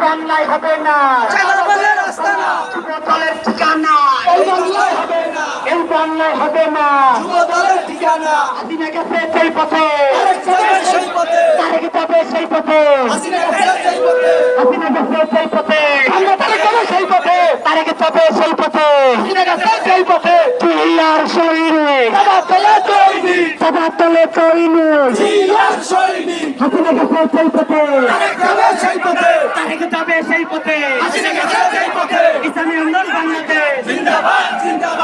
বাংলায় হবে না যুবদলের ঠিকানা এই বাংলায় হবে না হাসিনা গেছে সেই পথে তারেক যাবে সেই পথে হাসিনা গেছে সেই পথে সেই পথে তারেক যাবে সেই পথে হাসিনা গেছে সেই পথে জিয়ার সৈনিক সাদা তলে তৈরি হাসিনা গেছে সেই পথে তারেক যাবে সেই পথে ইসলামী আন্দোলন বাংলাদেশ জিন্দাবাদ জিন্দাবাদ।